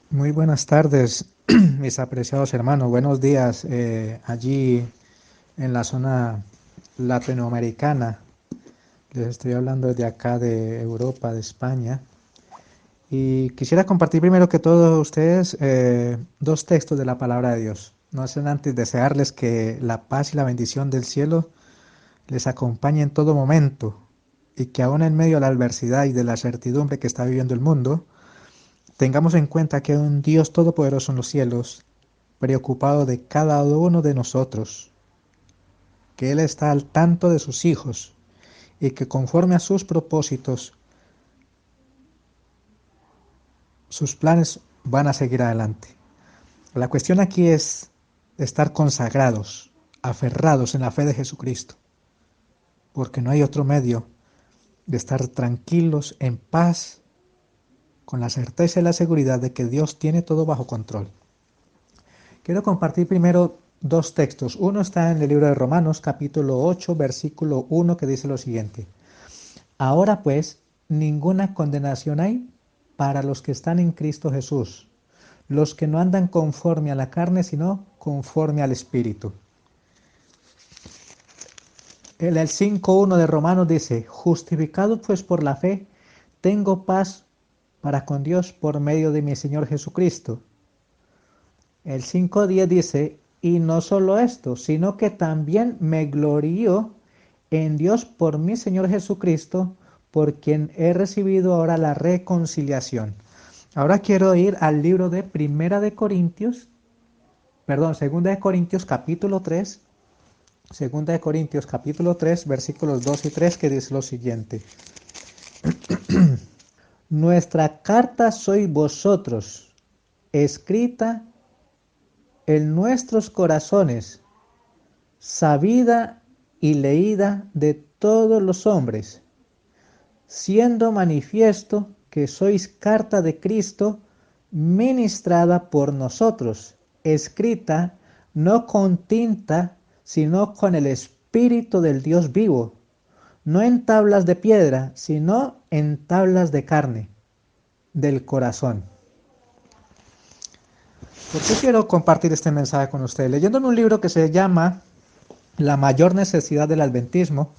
Muy buenas tardes, mis apreciados hermanos. Buenos días allí en la zona latinoamericana. Les estoy hablando desde acá de Europa, de España. Y quisiera compartir primero que todos ustedes dos textos de la palabra de Dios. No hacen antes desearles que la paz y la bendición del cielo les acompañe en todo momento y que aún en medio de la adversidad y de la certidumbre que está viviendo el mundo, tengamos en cuenta que hay un Dios todopoderoso en los cielos, preocupado de cada uno de nosotros, que Él está al tanto de sus hijos y que conforme a sus propósitos, sus planes van a seguir adelante. La cuestión aquí es estar consagrados, aferrados en la fe de Jesucristo, porque no hay otro medio de estar tranquilos, en paz, con la certeza y la seguridad de que Dios tiene todo bajo control. Quiero compartir primero dos textos. Uno está en el libro de Romanos, capítulo 8, versículo 1, que dice lo siguiente. Ahora pues, ninguna condenación hay para los que están en Cristo Jesús, los que no andan conforme a la carne, sino conforme al Espíritu. El 5.1 de Romanos dice, justificado pues por la fe, tengo paz para con Dios por medio de mi Señor Jesucristo. El 5.10 dice, y no solo esto, sino que también me glorío en Dios por mi Señor Jesucristo, por quien he recibido ahora la reconciliación. Ahora quiero ir al libro de Segunda de Corintios capítulo 3, Segunda de Corintios capítulo 3, versículos 2 y 3, que dice lo siguiente. Nuestra carta sois vosotros, escrita en nuestros corazones, sabida y leída de todos los hombres, siendo manifiesto que sois carta de Cristo, ministrada por nosotros, escrita no con tinta, sino con el Espíritu del Dios vivo, no en tablas de piedra, sino en tablas de carne, del corazón. ¿Por qué quiero compartir este mensaje con ustedes? Leyéndome un libro que se llama La mayor necesidad del adventismo.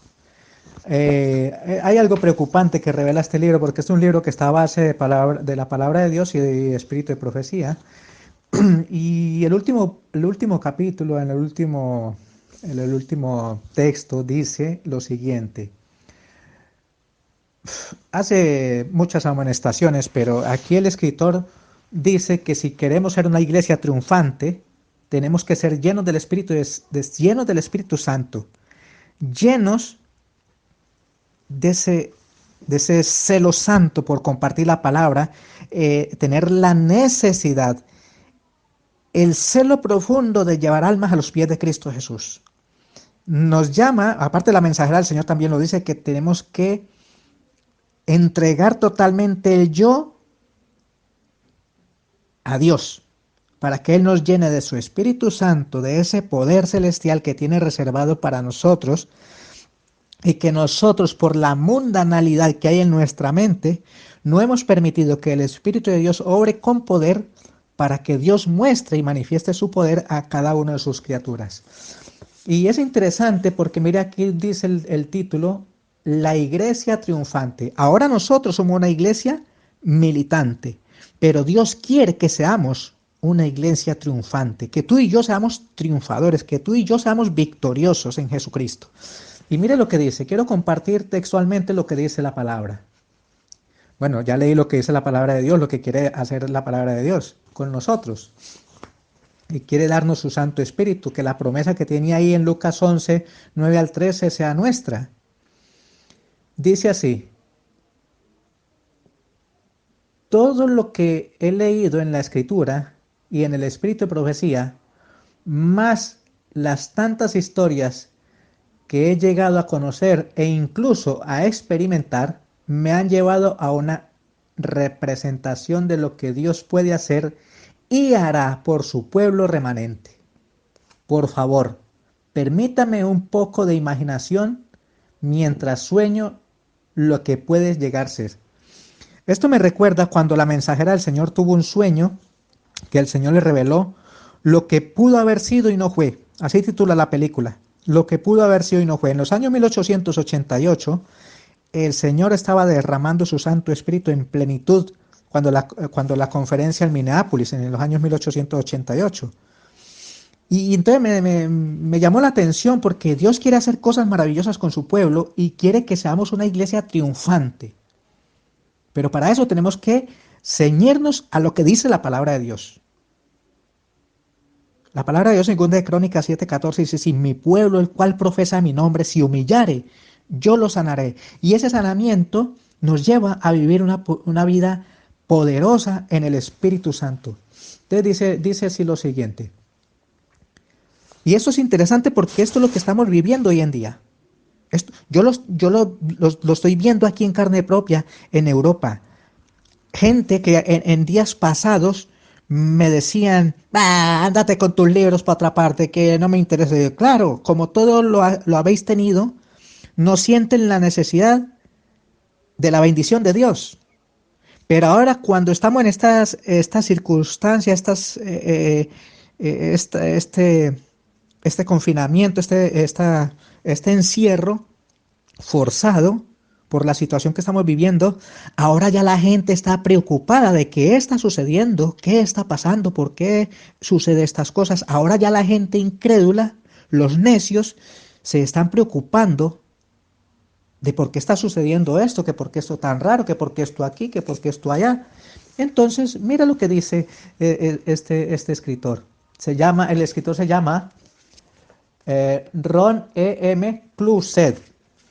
Hay algo preocupante que revela este libro, porque es un libro que está a base de la palabra de Dios y de espíritu de profecía. Y el último capítulo, en el último texto, dice lo siguiente. Hace muchas amonestaciones, pero aquí el escritor dice que si queremos ser una iglesia triunfante, tenemos que ser llenos del llenos del Espíritu Santo, llenos de ese celo santo por compartir la palabra, tener la necesidad, el celo profundo de llevar almas a los pies de Cristo Jesús. Nos llama, aparte de la mensajera, el Señor también lo dice, que tenemos que entregar totalmente el yo a Dios, para que Él nos llene de su Espíritu Santo, de ese poder celestial que tiene reservado para nosotros, y que nosotros, por la mundanalidad que hay en nuestra mente, no hemos permitido que el Espíritu de Dios obre con poder para que Dios muestre y manifieste su poder a cada una de sus criaturas. Y es interesante porque mira, aquí dice el título, la iglesia triunfante. Ahora nosotros somos una iglesia militante, pero Dios quiere que seamos una iglesia triunfante, que tú y yo seamos triunfadores, que tú y yo seamos victoriosos en Jesucristo. Y mire lo que dice, quiero compartir textualmente lo que dice la palabra. Bueno, ya leí lo que dice la palabra de Dios, lo que quiere hacer la palabra de Dios con nosotros. Y quiere darnos su Santo Espíritu, que la promesa que tenía ahí en Lucas 11, 9 al 13 sea nuestra. Dice así, todo lo que he leído en la Escritura y en el Espíritu de profecía, más las tantas historias que he llegado a conocer e incluso a experimentar, me han llevado a una representación de lo que Dios puede hacer y hará por su pueblo remanente. Por favor, permítame un poco de imaginación mientras sueño lo que puede llegar a ser. Esto me recuerda cuando la mensajera del Señor tuvo un sueño que el Señor le reveló lo que pudo haber sido y no fue. Así titula la película, lo que pudo haber sido y no fue. En los años 1888, el Señor estaba derramando su Santo Espíritu en plenitud cuando la conferencia en Minneapolis, en los años 1888. Y entonces me llamó la atención porque Dios quiere hacer cosas maravillosas con su pueblo y quiere que seamos una iglesia triunfante. Pero para eso tenemos que ceñirnos a lo que dice la palabra de Dios. La palabra de Dios en 2 de Crónicas 7:14 dice, si mi pueblo, el cual profesa mi nombre, se humillare, yo lo sanaré. Y ese sanamiento nos lleva a vivir una vida poderosa en el Espíritu Santo. Entonces dice así lo siguiente. Y esto es interesante porque esto es lo que estamos viviendo hoy en día. Yo lo estoy viendo aquí en carne propia en Europa. Gente que en días pasados me decían, ándate con tus libros para otra parte, que no me interesa. Yo, claro, como todo lo habéis tenido, no sienten la necesidad de la bendición de Dios. Pero ahora cuando estamos en estas circunstancias, este confinamiento, este encierro forzado por la situación que estamos viviendo, ahora ya la gente está preocupada de qué está sucediendo, qué está pasando, por qué sucede estas cosas. Ahora ya la gente incrédula, los necios, se están preocupando de por qué está sucediendo esto, que por qué esto tan raro, que por qué esto aquí, que por qué esto allá. Entonces, mira lo que dice este escritor. El escritor se llama Ron E.M. Clused.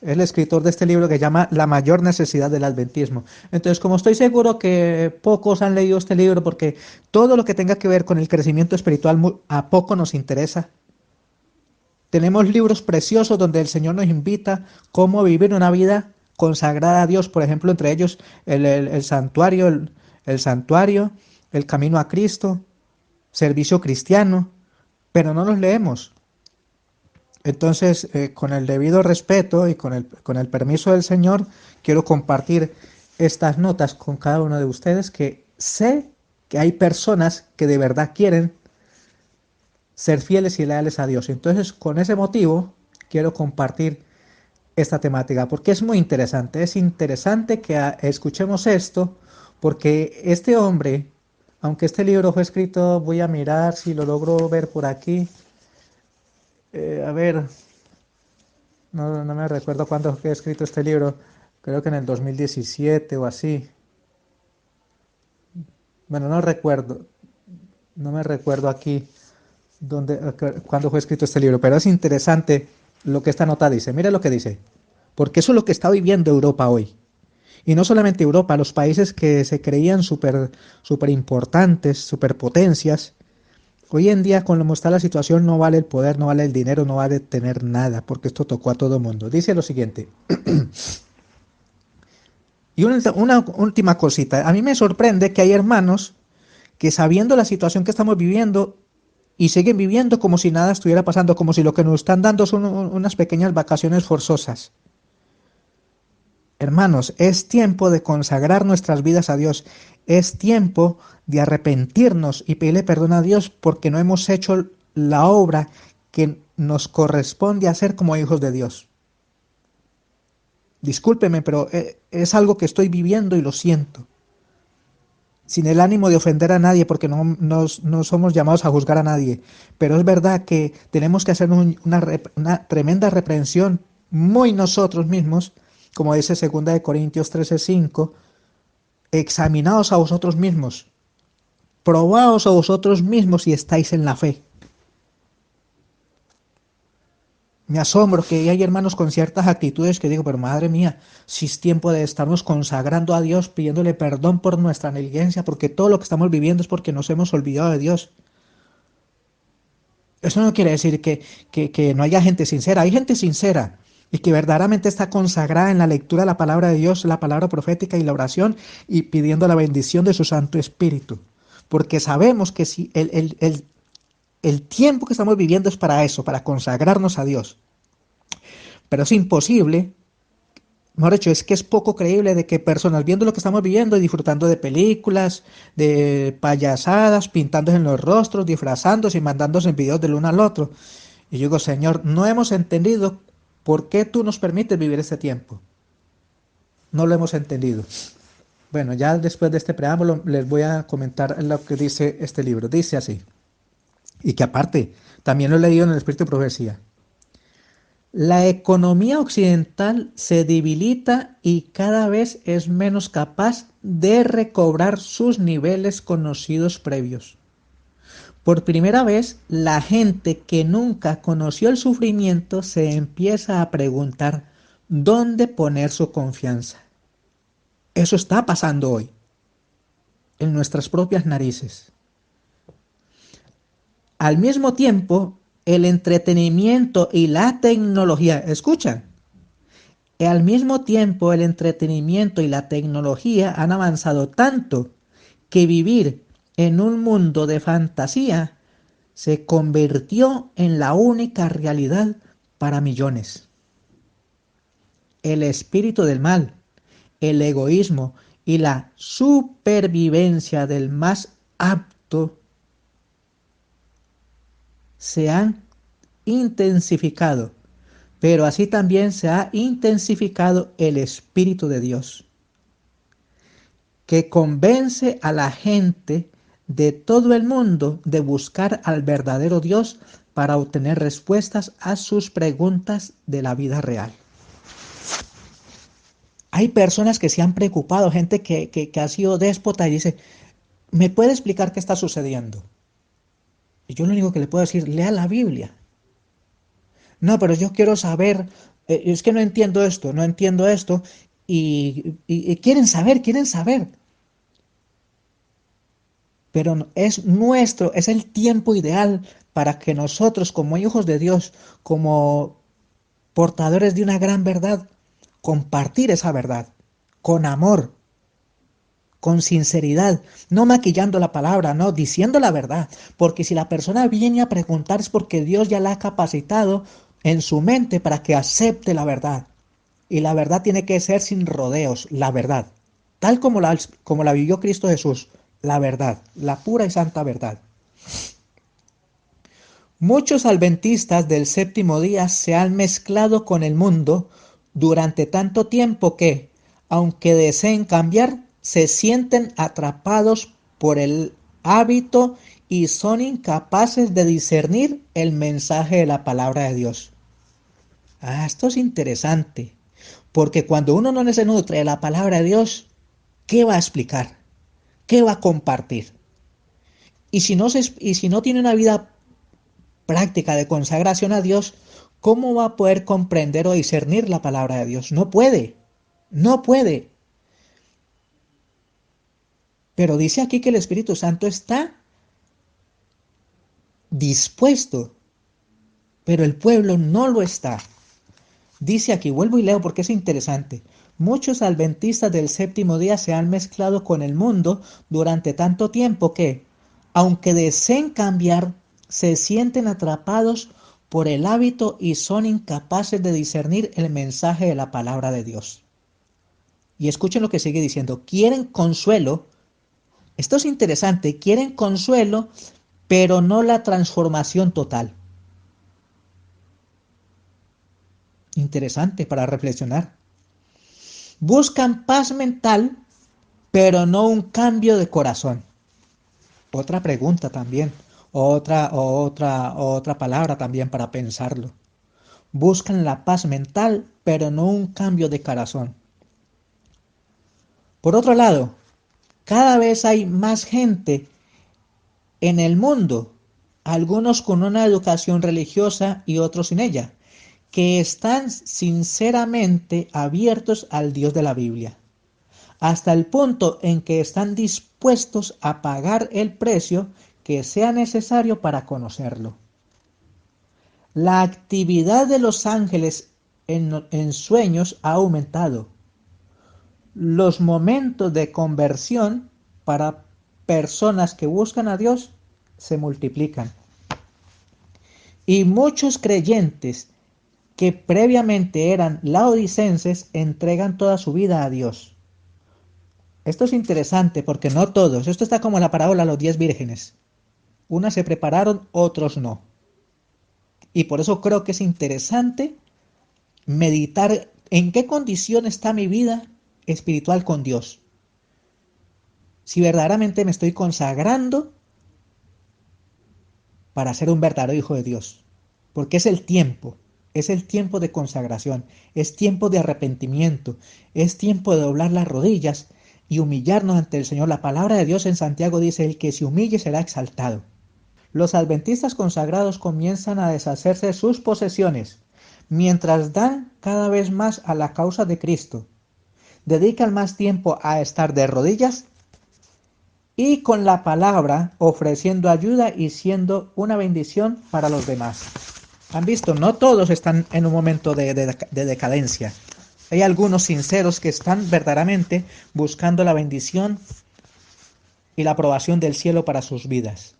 Es el escritor de este libro que se llama La mayor necesidad del adventismo. Entonces, como estoy seguro que pocos han leído este libro, porque todo lo que tenga que ver con el crecimiento espiritual a poco nos interesa. Tenemos libros preciosos donde el Señor nos invita cómo vivir una vida consagrada a Dios. Por ejemplo, entre ellos el santuario, el camino a Cristo, servicio cristiano, pero no los leemos. Entonces, con el debido respeto y con el permiso del Señor, quiero compartir estas notas con cada uno de ustedes, que sé que hay personas que de verdad quieren ser fieles y leales a Dios. Entonces, con ese motivo, quiero compartir esta temática, porque es muy interesante. Es interesante que escuchemos esto, porque este hombre, aunque este libro fue escrito, voy a mirar si lo logro ver por aquí. A ver, no me recuerdo cuándo fue escrito este libro, creo que en el 2017 o así. Bueno, no me recuerdo aquí cuándo fue escrito este libro, pero es interesante lo que esta nota dice. Mira lo que dice, porque eso es lo que está viviendo Europa hoy. Y no solamente Europa, los países que se creían súper importantes, superpotencias. Hoy en día, con cómo está la situación, no vale el poder, no vale el dinero, no vale tener nada, porque esto tocó a todo el mundo. Dice lo siguiente. Y una última cosita. A mí me sorprende que hay hermanos que, sabiendo la situación que estamos viviendo, y siguen viviendo como si nada estuviera pasando, como si lo que nos están dando son unas pequeñas vacaciones forzosas. Hermanos, es tiempo de consagrar nuestras vidas a Dios. Es tiempo de arrepentirnos y pedirle perdón a Dios porque no hemos hecho la obra que nos corresponde hacer como hijos de Dios. Discúlpeme, pero es algo que estoy viviendo y lo siento. Sin el ánimo de ofender a nadie, porque no somos llamados a juzgar a nadie. Pero es verdad que tenemos que hacer una tremenda reprensión muy nosotros mismos, como dice 2 de Corintios 13:5, examinaos a vosotros mismos, probaos a vosotros mismos si estáis en la fe. Me asombro que hay hermanos con ciertas actitudes que digo, pero madre mía, si es tiempo de estarnos consagrando a Dios, pidiéndole perdón por nuestra negligencia, porque todo lo que estamos viviendo es porque nos hemos olvidado de Dios. Eso no quiere decir que no haya gente sincera, hay gente sincera y que verdaderamente está consagrada en la lectura de la palabra de Dios, la palabra profética y la oración, y pidiendo la bendición de su Santo Espíritu. Porque sabemos que si el tiempo que estamos viviendo es para eso, para consagrarnos a Dios. Pero es imposible Mejor dicho, es que es poco creíble de que personas viendo lo que estamos viviendo y disfrutando de películas, de payasadas, pintándose en los rostros, disfrazándose y mandándose videos del uno al otro. Y yo digo, Señor, no hemos entendido por qué tú nos permites vivir este tiempo. No lo hemos entendido. Bueno, ya después de este preámbulo les voy a comentar lo que dice este libro. Dice así, y que aparte, también lo he leído en el Espíritu de Profecía. La economía occidental se debilita y cada vez es menos capaz de recobrar sus niveles conocidos previos. Por primera vez, la gente que nunca conoció el sufrimiento se empieza a preguntar dónde poner su confianza. Eso está pasando hoy, en nuestras propias narices. Al mismo tiempo, el entretenimiento y la tecnología, ¿escuchan? Al mismo tiempo, el entretenimiento y la tecnología han avanzado tanto que vivir en un mundo de fantasía se convirtió en la única realidad para millones. El espíritu del mal, el egoísmo y la supervivencia del más apto se han intensificado, pero así también se ha intensificado el Espíritu de Dios, que convence a la gente de todo el mundo de buscar al verdadero Dios para obtener respuestas a sus preguntas de la vida real. Hay personas que se han preocupado, gente que ha sido déspota y dice, ¿me puede explicar qué está sucediendo? Y yo lo único que le puedo decir, lea la Biblia. No, pero yo quiero saber, es que no entiendo esto, no entiendo esto, y quieren saber, quieren saber. Pero es nuestro, es el tiempo ideal para que nosotros como hijos de Dios, como portadores de una gran verdad, compartir esa verdad con amor, con sinceridad, no maquillando la palabra, no, diciendo la verdad. Porque si la persona viene a preguntar es porque Dios ya la ha capacitado en su mente para que acepte la verdad. Y la verdad tiene que ser sin rodeos, la verdad. Tal como la vivió Cristo Jesús, la verdad, la pura y santa verdad. Muchos adventistas del séptimo día se han mezclado con el mundo durante tanto tiempo que, aunque deseen cambiar, se sienten atrapados por el hábito y son incapaces de discernir el mensaje de la palabra de Dios. Esto es interesante, porque cuando uno no se nutre de la palabra de Dios, ¿qué va a explicar? ¿Qué va a compartir? Y si no tiene una vida práctica de consagración a Dios, ¿cómo va a poder comprender o discernir la palabra de Dios? No puede, no puede. Pero dice aquí que el Espíritu Santo está dispuesto, pero el pueblo no lo está. Dice aquí, vuelvo y leo porque es interesante. Muchos adventistas del séptimo día se han mezclado con el mundo durante tanto tiempo que, aunque deseen cambiar, se sienten atrapados por el hábito y son incapaces de discernir el mensaje de la palabra de Dios. Y escuchen lo que sigue diciendo. Quieren consuelo. Esto es interesante. Quieren consuelo, pero no la transformación total. Interesante para reflexionar. Buscan paz mental, pero no un cambio de corazón. Otra pregunta también, otra palabra también para pensarlo. Buscan la paz mental, pero no un cambio de corazón. Por otro lado, cada vez hay más gente en el mundo, algunos con una educación religiosa y otros sin ella, que están sinceramente abiertos al Dios de la Biblia, hasta el punto en que están dispuestos a pagar el precio que sea necesario para conocerlo. La actividad de los ángeles en sueños ha aumentado. Los momentos de conversión para personas que buscan a Dios se multiplican. Y muchos creyentes que previamente eran laodicenses entregan toda su vida a Dios. Esto es interesante porque no todos, esto está como la parábola de los 10 vírgenes. Unas se prepararon, otros no. Y por eso creo que es interesante meditar en qué condición está mi vida espiritual con Dios. Si verdaderamente me estoy consagrando para ser un verdadero hijo de Dios. Porque es el tiempo de consagración, es tiempo de arrepentimiento, es tiempo de doblar las rodillas y humillarnos ante el Señor. La palabra de Dios en Santiago dice, el que se humille será exaltado. Los adventistas consagrados comienzan a deshacerse de sus posesiones, mientras dan cada vez más a la causa de Cristo. Dedican más tiempo a estar de rodillas y con la palabra ofreciendo ayuda y siendo una bendición para los demás. Han visto, no todos están en un momento de decadencia. Hay algunos sinceros que están verdaderamente buscando la bendición y la aprobación del cielo para sus vidas.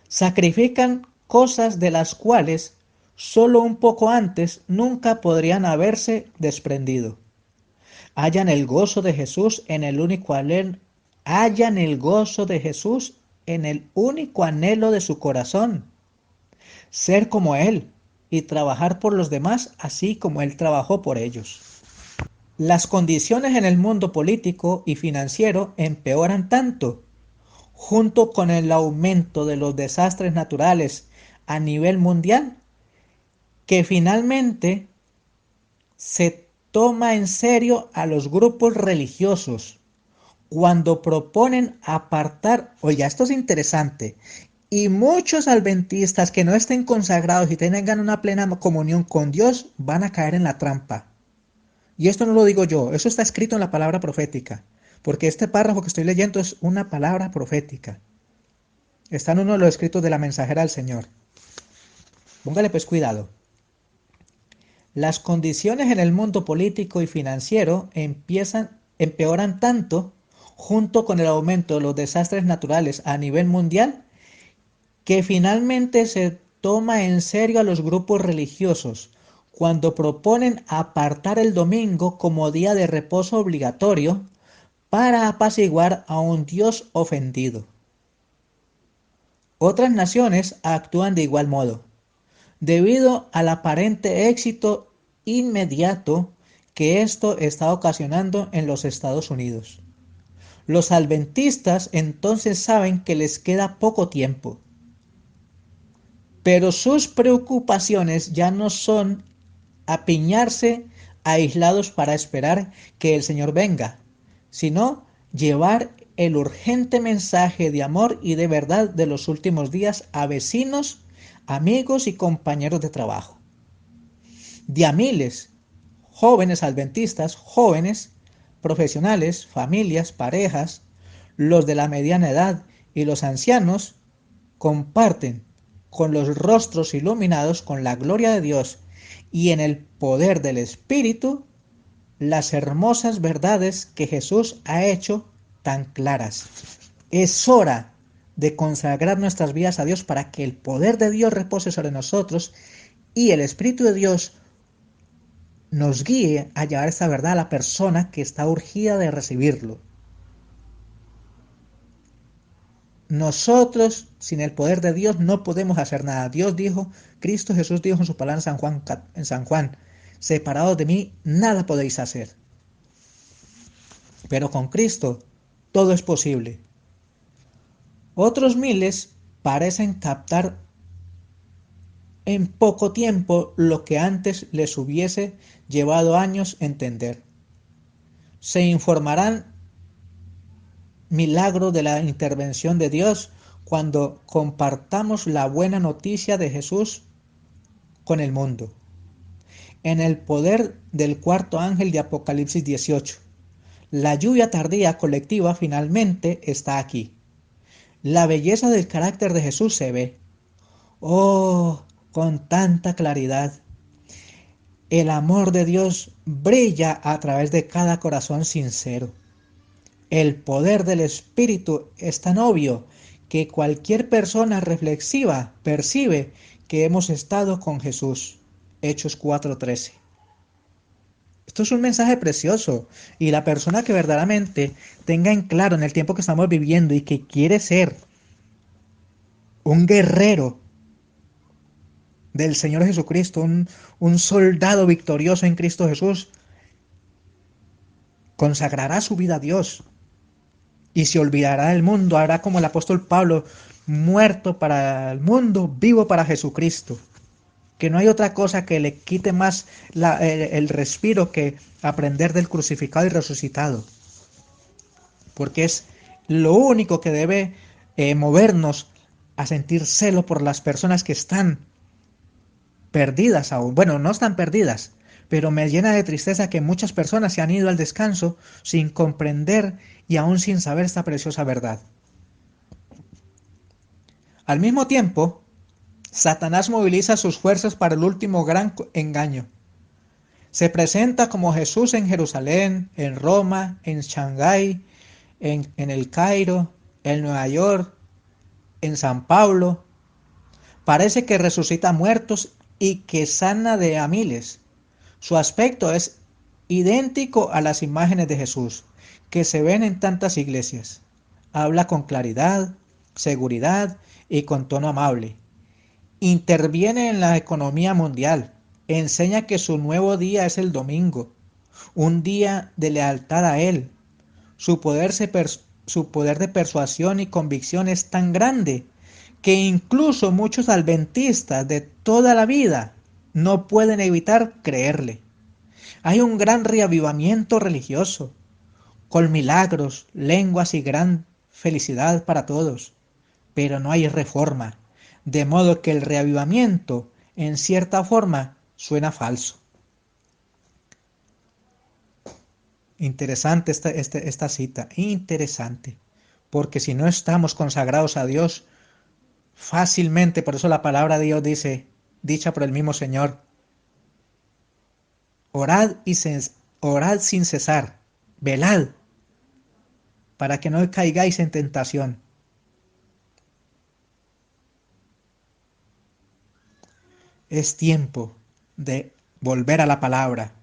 Sacrifican cosas de las cuales solo un poco antes nunca podrían haberse desprendido. Hallan el gozo de Jesús en el único anhelo de su corazón, ser como Él y trabajar por los demás así como Él trabajó por ellos. Las condiciones en el mundo político y financiero empeoran tanto, junto con el aumento de los desastres naturales a nivel mundial, que finalmente se toma en serio a los grupos religiosos cuando proponen apartar, oiga, esto es interesante, y muchos adventistas que no estén consagrados y tengan una plena comunión con Dios van a caer en la trampa. Y esto no lo digo yo, eso está escrito en la palabra profética, porque este párrafo que estoy leyendo es una palabra profética. Está en uno de los escritos de la mensajera del Señor. Póngale pues cuidado. Las condiciones en el mundo político y financiero empeoran tanto, junto con el aumento de los desastres naturales a nivel mundial, que finalmente se toma en serio a los grupos religiosos cuando proponen apartar el domingo como día de reposo obligatorio para apaciguar a un Dios ofendido. Otras naciones actúan de igual modo, debido al aparente éxito inmediato que esto está ocasionando en los Estados Unidos. Los adventistas entonces saben que les queda poco tiempo, pero sus preocupaciones ya no son apiñarse aislados para esperar que el Señor venga, sino llevar el urgente mensaje de amor y de verdad de los últimos días a vecinos, amigos y compañeros de trabajo. De a miles, jóvenes adventistas, jóvenes, profesionales, familias, parejas, los de la mediana edad y los ancianos, comparten con los rostros iluminados con la gloria de Dios y en el poder del Espíritu las hermosas verdades que Jesús ha hecho tan claras. Es hora de consagrar nuestras vidas a Dios para que el poder de Dios repose sobre nosotros y el Espíritu de Dios nos guíe a llevar esta verdad a la persona que está urgida de recibirlo. Nosotros, sin el poder de Dios, no podemos hacer nada. Dios dijo, Cristo Jesús dijo en su palabra en San Juan, separados de mí, nada podéis hacer. Pero con Cristo, todo es posible. Otros miles parecen captar en poco tiempo lo que antes les hubiese llevado años entender. Se informarán milagro de la intervención de Dios cuando compartamos la buena noticia de Jesús con el mundo. En el poder del cuarto ángel de Apocalipsis 18, la lluvia tardía colectiva finalmente está aquí. La belleza del carácter de Jesús se ve. Oh, con tanta claridad. El amor de Dios brilla a través de cada corazón sincero. El poder del Espíritu es tan obvio que cualquier persona reflexiva percibe que hemos estado con Jesús. Hechos 4:13. Esto es un mensaje precioso y la persona que verdaderamente tenga en claro en el tiempo que estamos viviendo y que quiere ser un guerrero del Señor Jesucristo, un soldado victorioso en Cristo Jesús, consagrará su vida a Dios y se olvidará del mundo, hará como el apóstol Pablo, muerto para el mundo, vivo para Jesucristo. Que no hay otra cosa que le quite más el respiro que aprender del crucificado y resucitado. Porque es lo único que debe movernos a sentir celo por las personas que están perdidas aún. Bueno, no están perdidas, pero me llena de tristeza que muchas personas se han ido al descanso sin comprender y aún sin saber esta preciosa verdad. Al mismo tiempo, Satanás moviliza sus fuerzas para el último gran engaño. Se presenta como Jesús en Jerusalén, en Roma, en Shanghái, en el Cairo, en Nueva York, en San Pablo. Parece que resucita muertos y que sana de a miles. Su aspecto es idéntico a las imágenes de Jesús que se ven en tantas iglesias. Habla con claridad, seguridad y con tono amable. Interviene en la economía mundial. Enseña que su nuevo día es el domingo, un día de lealtad a Él. Su poder de persuasión y convicción es tan grande que incluso muchos adventistas de toda la vida no pueden evitar creerle. Hay un gran reavivamiento religioso, con milagros, lenguas y gran felicidad para todos, pero no hay reforma, de modo que el reavivamiento, en cierta forma, suena falso. Interesante esta cita, interesante, porque si no estamos consagrados a Dios, fácilmente, por eso la palabra de Dios dice, dicha por el mismo Señor, orad sin cesar, velad, para que no caigáis en tentación. Es tiempo de volver a la palabra.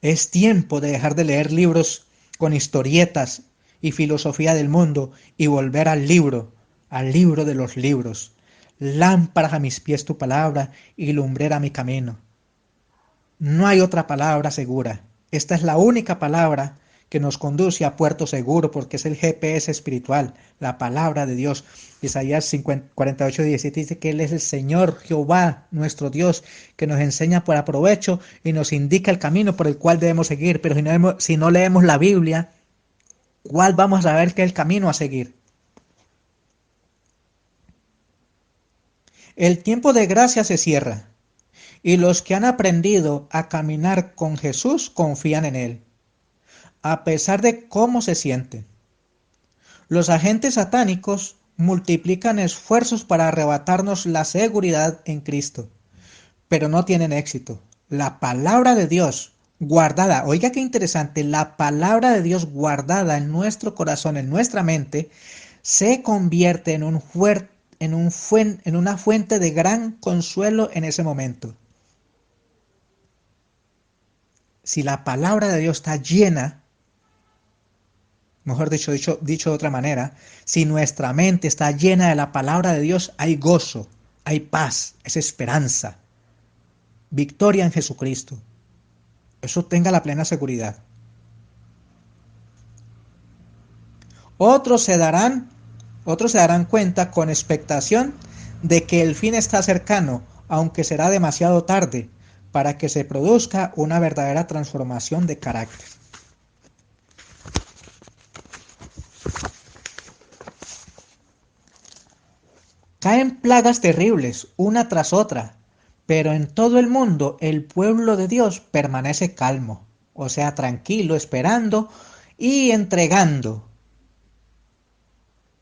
Es tiempo de dejar de leer libros con historietas y filosofía del mundo y volver al libro de los libros. Lámparas a mis pies tu palabra y lumbrera mi camino. No hay otra palabra segura. Esta es la única palabra que nos conduce a puerto seguro porque es el GPS espiritual, la palabra de Dios. Isaías 48:17 dice que Él es el Señor Jehová, nuestro Dios, que nos enseña por aprovecho y nos indica el camino por el cual debemos seguir. Pero si no leemos la Biblia, ¿cuál vamos a saber qué es el camino a seguir? El tiempo de gracia se cierra y los que han aprendido a caminar con Jesús confían en Él, a pesar de cómo se sienten. Los agentes satánicos multiplican esfuerzos para arrebatarnos la seguridad en Cristo, pero no tienen éxito. La palabra de Dios guardada, oiga qué interesante, la palabra de Dios guardada en nuestro corazón, en nuestra mente, se convierte en una fuente de gran consuelo en ese momento. Si la palabra de Dios está llena, mejor dicho de otra manera, si nuestra mente está llena de la palabra de Dios, hay gozo, hay paz, es esperanza, victoria en Jesucristo. Eso tenga la plena seguridad. Otros se darán cuenta con expectación de que el fin está cercano, aunque será demasiado tarde, para que se produzca una verdadera transformación de carácter. Caen plagas terribles, una tras otra, pero en todo el mundo el pueblo de Dios permanece calmo, o sea, tranquilo, esperando y entregando.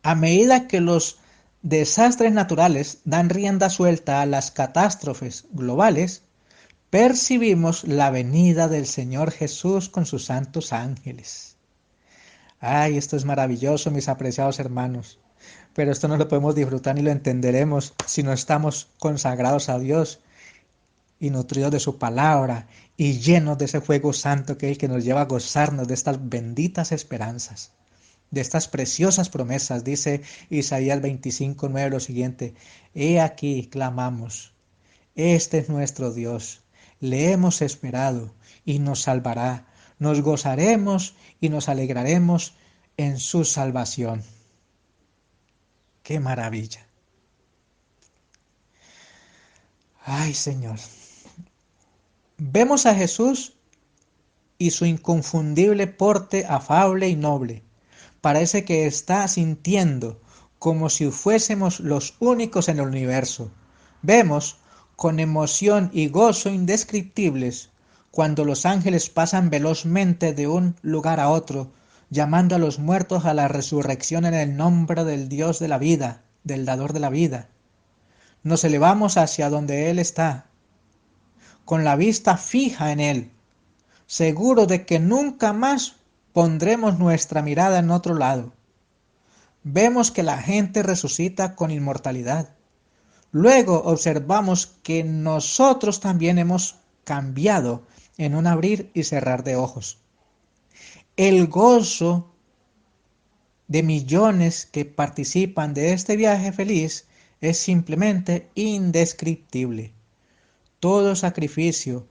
A medida que los desastres naturales dan rienda suelta a las catástrofes globales, percibimos la venida del Señor Jesús con sus santos ángeles. Ay, esto es maravilloso, mis apreciados hermanos. Pero esto no lo podemos disfrutar ni lo entenderemos si no estamos consagrados a Dios y nutridos de su palabra y llenos de ese fuego santo que es el que nos lleva a gozarnos de estas benditas esperanzas, de estas preciosas promesas. Dice Isaías 25:9 lo siguiente: He aquí clamamos, este es nuestro Dios, le hemos esperado y nos salvará, nos gozaremos y nos alegraremos en su salvación. ¡Qué maravilla! Ay, Señor. Vemos a Jesús y su inconfundible porte afable y noble. Parece que está sintiendo como si fuésemos los únicos en el universo. Vemos con emoción y gozo indescriptibles cuando los ángeles pasan velozmente de un lugar a otro, llamando a los muertos a la resurrección en el nombre del Dios de la vida, del dador de la vida. Nos elevamos hacia donde Él está, con la vista fija en Él, seguro de que nunca más pondremos nuestra mirada en otro lado. Vemos que la gente resucita con inmortalidad. Luego observamos que nosotros también hemos cambiado en un abrir y cerrar de ojos. El gozo de millones que participan de este viaje feliz es simplemente indescriptible. Todo sacrificio,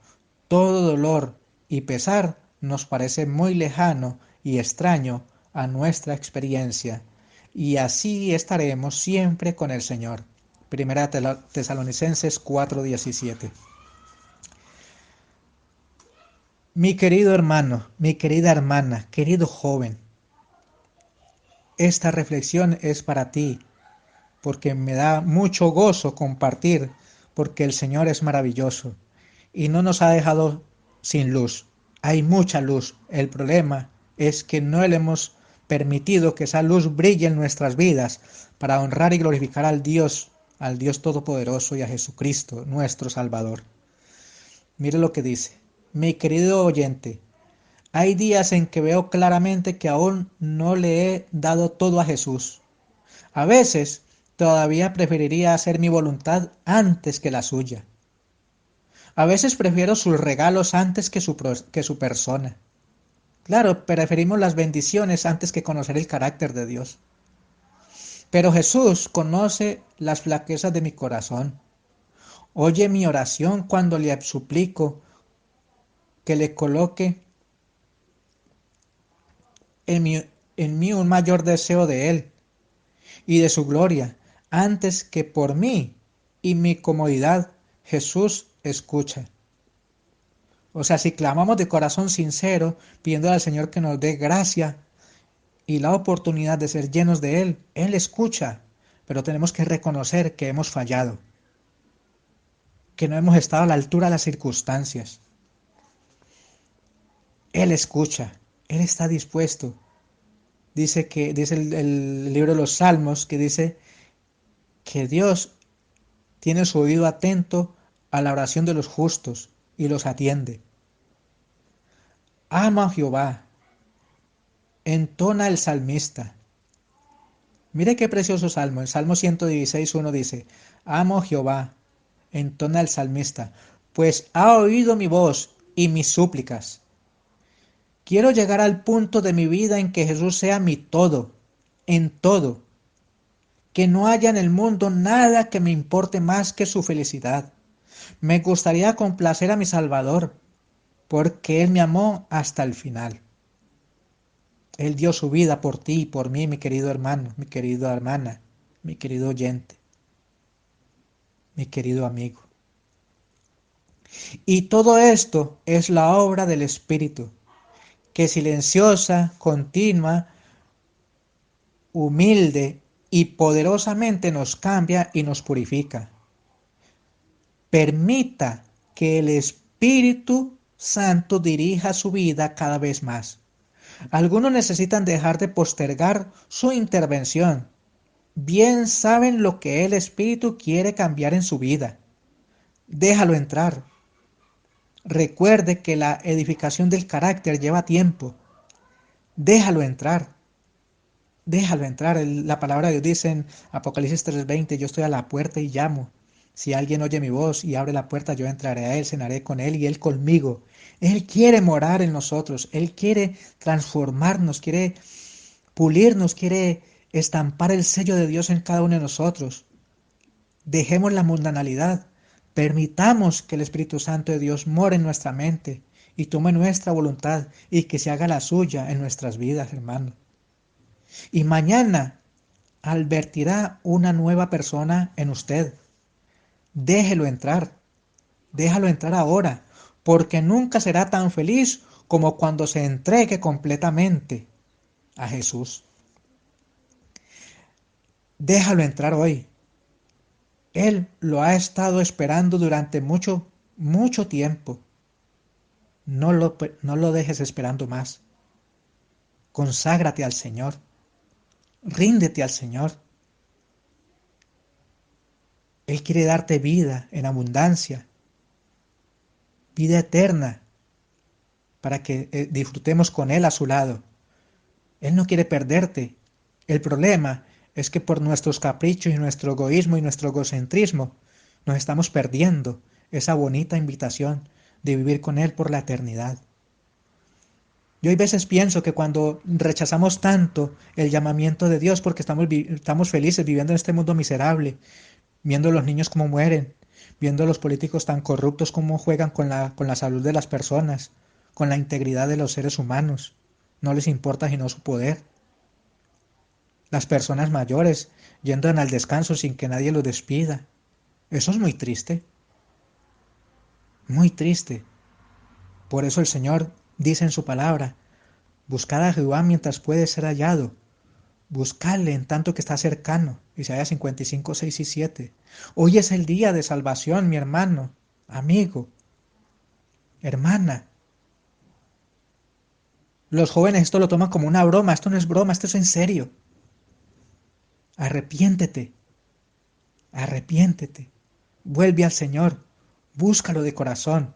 todo dolor y pesar nos parece muy lejano y extraño a nuestra experiencia, y así estaremos siempre con el Señor. Primera Tesalonicenses 4:17. Mi querido hermano, mi querida hermana, querido joven, esta reflexión es para ti, porque me da mucho gozo compartir, porque el Señor es maravilloso y no nos ha dejado sin luz. Hay mucha luz. El problema es que no le hemos permitido que esa luz brille en nuestras vidas para honrar y glorificar al Dios Todopoderoso y a Jesucristo, nuestro Salvador. Mire lo que dice. Mi querido oyente, hay días en que veo claramente que aún no le he dado todo a Jesús. A veces todavía preferiría hacer mi voluntad antes que la suya. A veces prefiero sus regalos antes que su persona. Claro, preferimos las bendiciones antes que conocer el carácter de Dios. Pero Jesús conoce las flaquezas de mi corazón. Oye mi oración cuando le suplico que le coloque en mí un mayor deseo de Él y de su gloria, antes que por mí y mi comodidad. Jesús escucha. O sea, si clamamos de corazón sincero, pidiendo al Señor que nos dé gracia y la oportunidad de ser llenos de Él, Él escucha, pero tenemos que reconocer que hemos fallado, que no hemos estado a la altura de las circunstancias. Él escucha, Él está dispuesto. Dice el libro de los Salmos, que dice que Dios tiene su oído atento a la oración de los justos y los atiende. Ama a Jehová, entona el salmista. Mire qué precioso salmo. El Salmo 116:1 dice: Amo a Jehová, entona el salmista, pues ha oído mi voz y mis súplicas. Quiero llegar al punto de mi vida en que Jesús sea mi todo, en todo. Que no haya en el mundo nada que me importe más que su felicidad. Me gustaría complacer a mi Salvador, porque Él me amó hasta el final. Él dio su vida por ti y por mí, mi querido hermano, mi querida hermana, mi querido oyente, mi querido amigo. Y todo esto es la obra del Espíritu, que silenciosa, continua, humilde y poderosamente nos cambia y nos purifica. Permita que el Espíritu Santo dirija su vida cada vez más. Algunos necesitan dejar de postergar su intervención. Bien saben lo que el Espíritu quiere cambiar en su vida. Déjalo entrar. Recuerde que la edificación del carácter lleva tiempo. Déjalo entrar. Déjalo entrar. La palabra de Dios dice en Apocalipsis 3:20: yo estoy a la puerta y llamo. Si alguien oye mi voz y abre la puerta, yo entraré a él, cenaré con él y él conmigo. Él quiere morar en nosotros, Él quiere transformarnos, quiere pulirnos, quiere estampar el sello de Dios en cada uno de nosotros. Dejemos la mundanalidad, permitamos que el Espíritu Santo de Dios more en nuestra mente y tome nuestra voluntad y que se haga la suya en nuestras vidas, hermano. Y mañana advertirá una nueva persona en usted. Déjelo entrar, déjalo entrar ahora, porque nunca será tan feliz como cuando se entregue completamente a Jesús. Déjalo entrar hoy. Él lo ha estado esperando durante mucho, mucho tiempo. No lo dejes esperando más. Conságrate al Señor. Ríndete al Señor. Él quiere darte vida en abundancia, vida eterna, para que disfrutemos con Él a su lado. Él no quiere perderte. El problema es que por nuestros caprichos y nuestro egoísmo y nuestro egocentrismo nos estamos perdiendo esa bonita invitación de vivir con Él por la eternidad. Yo hay veces pienso que cuando rechazamos tanto el llamamiento de Dios porque estamos felices viviendo en este mundo miserable, viendo a los niños cómo mueren, viendo a los políticos tan corruptos cómo juegan con la salud de las personas, con la integridad de los seres humanos, no les importa sino su poder. Las personas mayores yendo al descanso sin que nadie los despida. Eso es muy triste, muy triste. Por eso el Señor dice en su palabra, buscad a Jehová mientras puede ser hallado. Buscadle en tanto que está cercano. Isaías 55, 6 y 7. Hoy es el día de salvación, mi hermano, amigo, hermana. Los jóvenes esto lo toman como una broma. Esto no es broma, esto es en serio. Arrepiéntete, arrepiéntete. Vuelve al Señor, búscalo de corazón.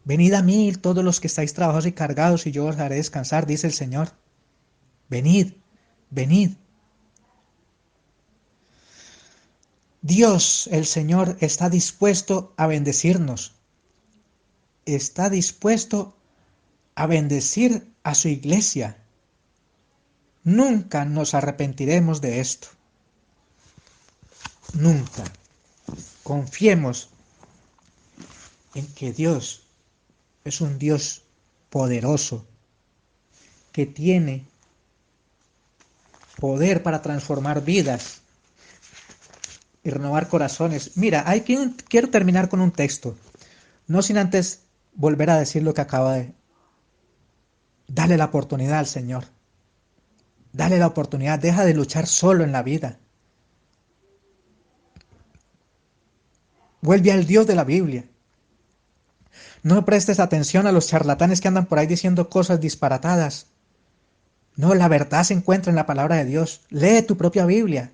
Venid a mí todos los que estáis trabajados y cargados y yo os haré descansar, dice el Señor. Venid, venid. Dios, el Señor, está dispuesto a bendecirnos. Está dispuesto a bendecir a su iglesia. Nunca nos arrepentiremos de esto. Nunca. Confiemos en que Dios es un Dios poderoso, que tiene poder para transformar vidas y renovar corazones. Mira, quiero terminar con un texto, no sin antes volver a decir lo que acaba de... Dale la oportunidad al Señor. Dale la oportunidad, deja de luchar solo en la vida. Vuelve al Dios de la Biblia. No prestes atención a los charlatanes que andan por ahí diciendo cosas disparatadas. No, la verdad se encuentra en la palabra de Dios. Lee tu propia Biblia.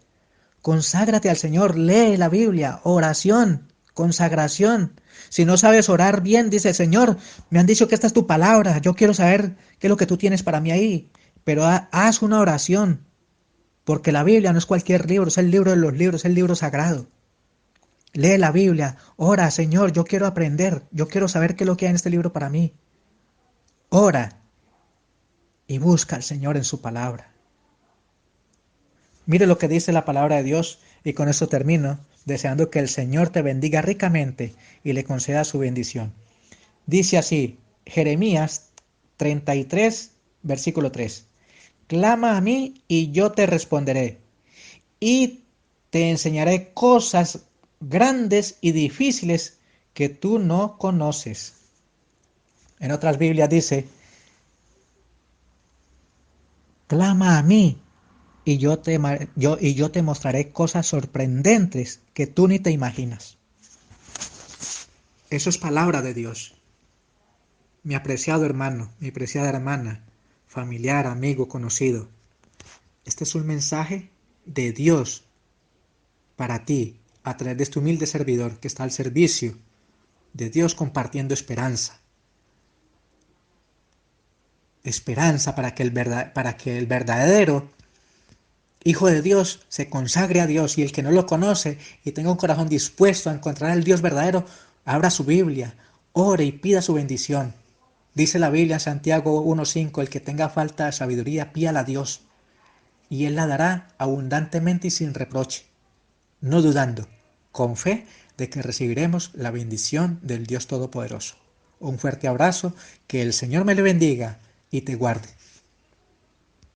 Conságrate al Señor, lee la Biblia, oración, consagración. Si no sabes orar bien, dice, Señor, me han dicho que esta es tu palabra, yo quiero saber qué es lo que tú tienes para mí ahí. Pero haz una oración, porque la Biblia no es cualquier libro, es el libro de los libros, es el libro sagrado. Lee la Biblia, ora, Señor, yo quiero aprender, yo quiero saber qué es lo que hay en este libro para mí. Ora y busca al Señor en su palabra. Mire lo que dice la palabra de Dios y con esto termino, deseando que el Señor te bendiga ricamente y le conceda su bendición. Dice así, Jeremías 33, versículo 3. Clama a mí y yo te responderé y te enseñaré cosas grandes y difíciles que tú no conoces. En otras Biblias dice, clama a mí y yo te mostraré cosas sorprendentes que tú ni te imaginas. Eso es palabra de Dios. Mi apreciado hermano, mi apreciada hermana, familiar, amigo, conocido. Este es un mensaje de Dios para ti, a través de este humilde servidor que está al servicio de Dios compartiendo esperanza. Esperanza para que el verdadero hijo de Dios se consagre a Dios, y el que no lo conoce y tenga un corazón dispuesto a encontrar al Dios verdadero, abra su Biblia, ore y pida su bendición. Dice la Biblia en Santiago 1:5, el que tenga falta de sabiduría, pídala a Dios, y Él la dará abundantemente y sin reproche, no dudando, con fe de que recibiremos la bendición del Dios Todopoderoso. Un fuerte abrazo, que el Señor me le bendiga y te guarde.